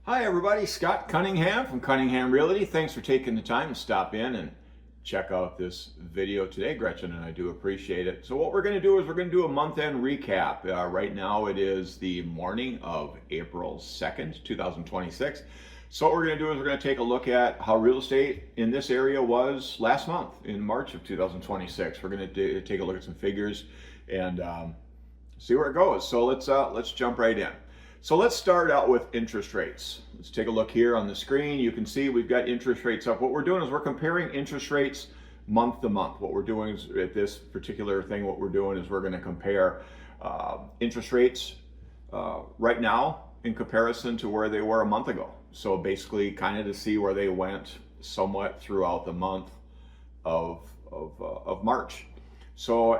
Hi everybody, Scott Cunningham from Cunningham Realty. Thanks for taking the time to stop in and check out this video today, Gretchen, and I do appreciate it. So what we're going to do is we're going to do a month-end recap. Right now it is the morning of April 2nd, 2026. So what we're going to do is we're going to take a look at how real estate in this area was last month in March of 2026. We're going to take a look at some figures and see where it goes. So let's jump right in. So let's start out with interest rates. Let's take a look here on the screen. You can see we've got interest rates up. What we're doing is we're comparing interest rates month to month. What we're doing is at this particular thing, what we're doing is we're going to compare interest rates right now in comparison to where they were a month ago. So basically kind of to see where they went somewhat throughout the month of March. So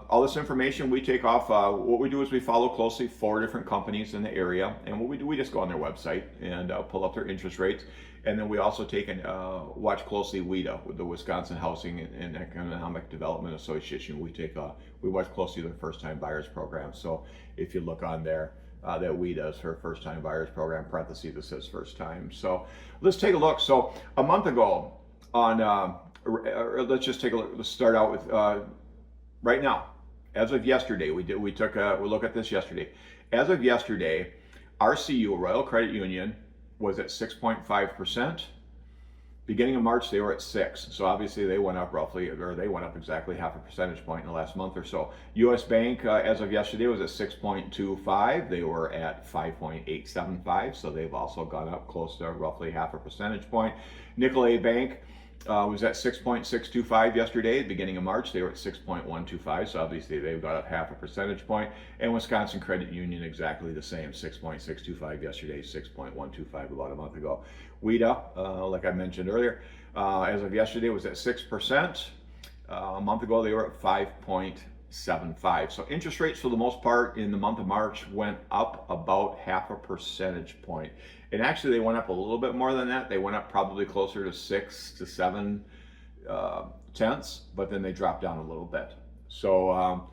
all this information we take off, what we do is we follow closely 4 different companies in the area, and what we do, we just go on their website and pull up their interest rates, and then we also take and watch closely WIDA, with the Wisconsin Housing and Economic Development Association. We watch closely their first-time buyers program. So if you look on there, that WIDA is her first-time buyers program, parentheses, it says first time. So let's take a look. So a month ago on, let's just take a look, let's start out with, right now, as of yesterday, we took a look at this yesterday. As of yesterday, RCU, Royal Credit Union, was at 6.5%. Beginning of March, they were at 6. So obviously they went up roughly, or they went up exactly half a percentage point in the last month or so. US Bank, as of yesterday, was at 6.25. They were at 5.875. So they've also gone up close to roughly half a percentage point. Nicolet Bank was at 6.625 yesterday. Beginning of March, they were at 6.125, so obviously they've got up half a percentage point. And Wisconsin Credit Union, exactly the same, 6.625 yesterday, 6.125 about a month ago. WIDA, like I mentioned earlier, as of yesterday was at 6%. A month ago, they were at 5.75. So interest rates, for the most part, in the month of March went up about half a percentage point. And actually, they went up a little bit more than that. They went up probably closer to 6 to 7 tenths, but then they dropped down a little bit. So,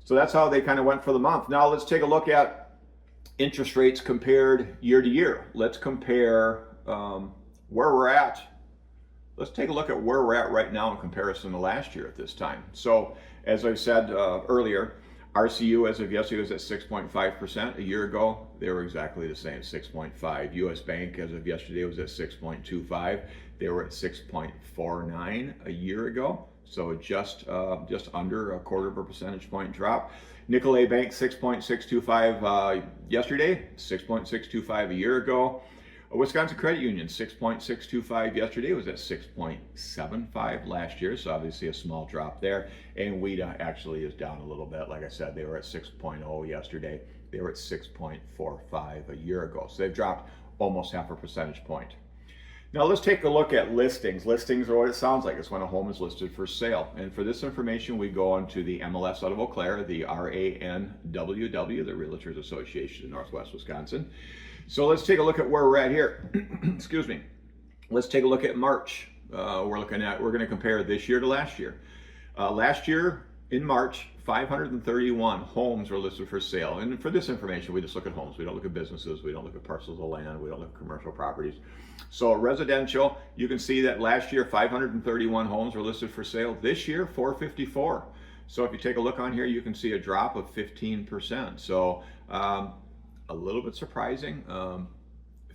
so that's how they kind of went for the month. Now let's take a look at interest rates compared year to year. Let's compare where we're at. Let's take a look at where we're at right now in comparison to last year at this time. So, as I said earlier, RCU as of yesterday was at 6.5%. A year ago, they were exactly the same, 6.5. US Bank as of yesterday was at 6.25. They were at 6.49 a year ago. So just under a quarter of a percentage point drop. Nicolet Bank 6.625 yesterday, 6.625 a year ago. Wisconsin Credit Union 6.625 yesterday, was at 6.75 last year, so obviously a small drop there. And WIDA actually is down a little bit. Like I said, they were at 6.0 yesterday. They were at 6.45 a year ago. So they've dropped almost half a percentage point. Now let's take a look at listings. Listings are what it sounds like. It's when a home is listed for sale. And for this information, we go on to the MLS out of Eau Claire, the RANWW, the Realtors Association in Northwest Wisconsin. So let's take a look at where we're at here. Excuse me. Let's take a look at March. We're going to compare this year to last year. Last year in March, 531 homes were listed for sale. And for this information, we just look at homes. We don't look at businesses. We don't look at parcels of land. We don't look at commercial properties. So residential, you can see that last year, 531 homes were listed for sale. This year, 454. So if you take a look on here, you can see a drop of 15%. So a little bit surprising.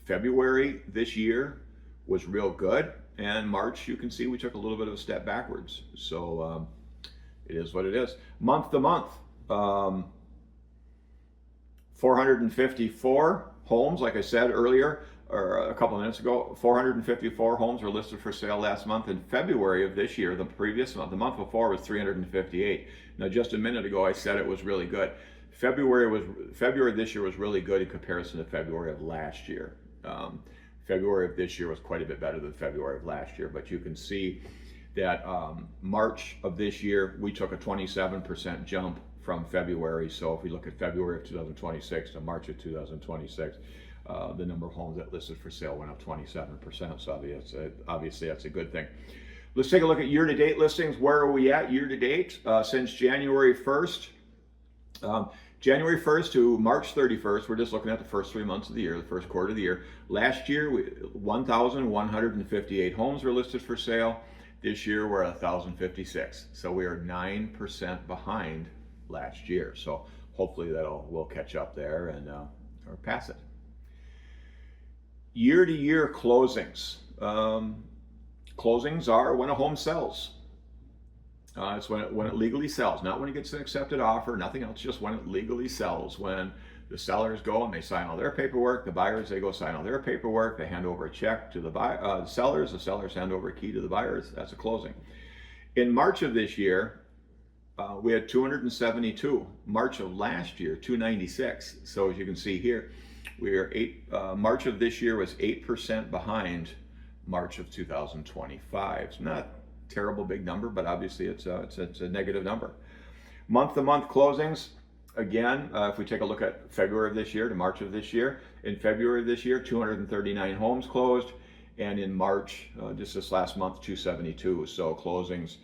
February this year was real good, and March, you can see we took a little bit of a step backwards. So it is what it is. Month to month, 454 homes, like I said earlier, or a couple of minutes ago, 454 homes were listed for sale last month. In February of this year, the previous month, the month before, was 358. Now, just a minute ago, I said it was really good. February this year was really good in comparison to February of last year. February of this year was quite a bit better than February of last year, but you can see that March of this year, we took a 27% jump from February. So if we look at February of 2026 to March of 2026, the number of homes that listed for sale went up 27%. So obviously that's a good thing. Let's take a look at year-to-date listings. Where are we at year-to-date? Since January 1st, January 1st to March 31st, we're just looking at the first 3 months of the year, the first quarter of the year. Last year, 1,158 homes were listed for sale. This year, we're at 1,056. So we are 9% behind last year. So hopefully we'll catch up there and or pass it. Year-to-year closings. Closings are when a home sells. It's when it legally sells, not when it gets an accepted offer, nothing else, just when it legally sells. When the sellers go and they sign all their paperwork, the buyers, they go sign all their paperwork, they hand over a check to the sellers hand over a key to the buyers. That's a closing. In March of this year, we had 272. March of last year, 296. So as you can see here, we are March of this year was 8% behind March of 2025. It's not terrible big number, but obviously it's a negative number. Month-to-month closings, again, if we take a look at February of this year to March of this year, in February of this year, 239 homes closed, and in March, just this last month, 272. So closings,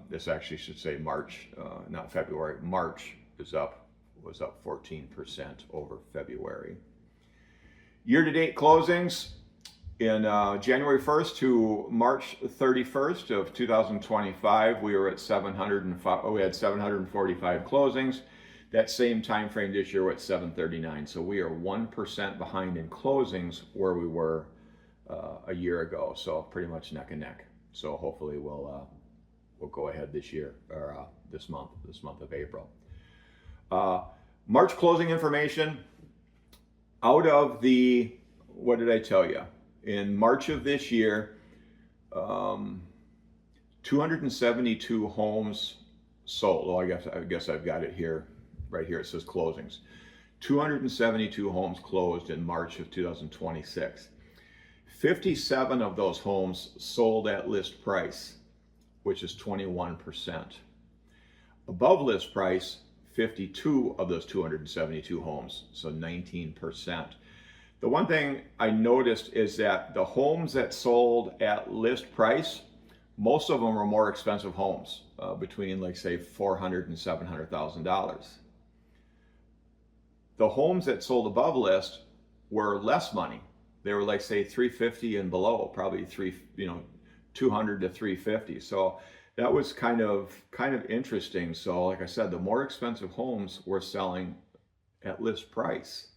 this actually should say March, not February. March was up 14% over February. Year-to-date closings, in January 1st to March 31st of 2025, we were at 705. We had 745 closings. That same time frame this year, we're at 739. So we are 1% behind in closings where we were a year ago. So pretty much neck and neck. So hopefully we'll go ahead this year or this month of April. March closing information. Out of the, what did I tell you? In March of this year, 272 homes sold. Well, I guess I've got it here, right here. It says closings. 272 homes closed in March of 2026. 57 of those homes sold at list price, which is 21%. Above list price, 52 of those 272 homes, so 19%. The one thing I noticed is that the homes that sold at list price, most of them were more expensive homes, between like say $400,000 and $700,000. The homes that sold above list were less money. They were like say 350 and below, probably 200 to 350. So that was kind of interesting. So like I said, the more expensive homes were selling at list price.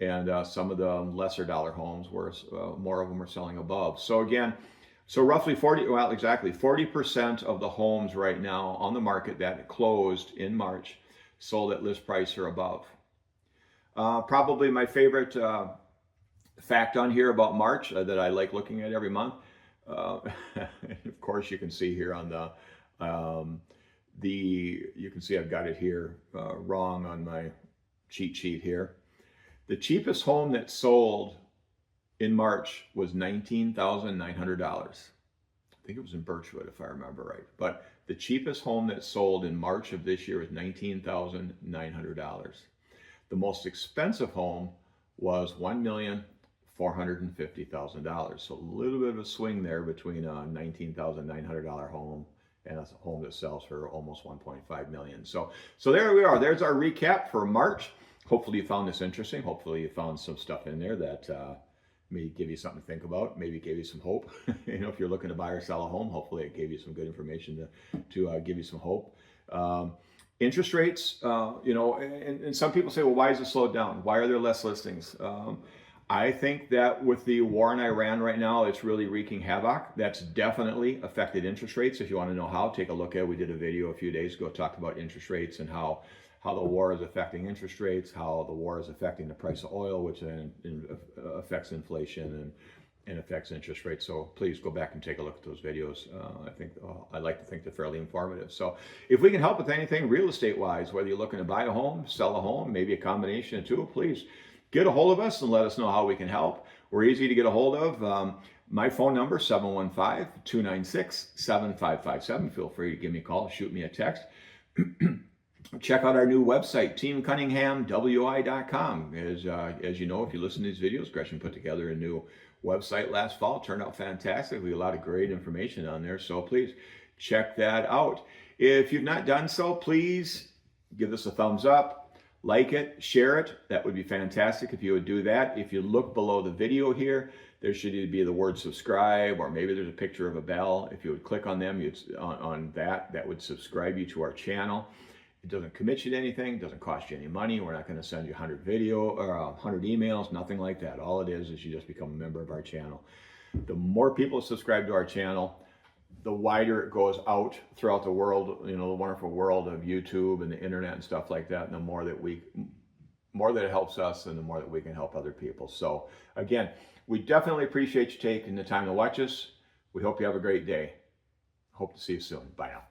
And some of the lesser dollar homes were, more of them were selling above. So again, roughly 40% of the homes right now on the market that closed in March sold at list price or above. Probably my favorite fact on here about March that I like looking at every month. Of course, you can see here on you can see I've got it here wrong on my cheat sheet here. The cheapest home that sold in March was $19,900. I think it was in Birchwood, if I remember right. But the cheapest home that sold in March of this year was $19,900. The most expensive home was $1,450,000. So a little bit of a swing there between a $19,900 home and a home that sells for almost $1.5 million. So there we are. There's our recap for March. Hopefully you found this interesting. Hopefully you found some stuff in there that may give you something to think about, maybe gave you some hope. If you're looking to buy or sell a home, hopefully it gave you some good information to give you some hope. Interest rates, and some people say, well, why is it slowed down? Why are there less listings? I think that with the war in Iran right now, it's really wreaking havoc. That's definitely affected interest rates. If you want to know how, take a look at it. We did a video a few days ago talked about interest rates and how the war is affecting interest rates, how the war is affecting the price of oil, which then affects inflation and affects interest rates. So please go back and take a look at those videos. I like to think they're fairly informative. So if we can help with anything real estate wise, whether you're looking to buy a home, sell a home, maybe a combination of two, please get a hold of us and let us know how we can help. We're easy to get a hold of. My phone number, 715-296-7557. Feel free to give me a call, shoot me a text. Check out our new website, teamcunninghamwi.com. As you know, if you listen to these videos, Gretchen put together a new website last fall. It turned out fantastic. We have a lot of great information on there, so please check that out. If you've not done so, please give us a thumbs up. like it, share it. That would be fantastic if you would do that. If you look below the video here, there should either be the word subscribe, or maybe there's a picture of a bell. If you would click on them, on that would subscribe you to our channel. It doesn't commit you to anything, doesn't cost you any money. We're not going to send you 100 emails, nothing like that. All it is you just become a member of our channel. The more people subscribe to our channel, the wider it goes out throughout the world, the wonderful world of YouTube and the internet and stuff like that. And the more that it helps us, and the more that we can help other people. So again, we definitely appreciate you taking the time to watch us. We hope you have a great day. Hope to see you soon. Bye now.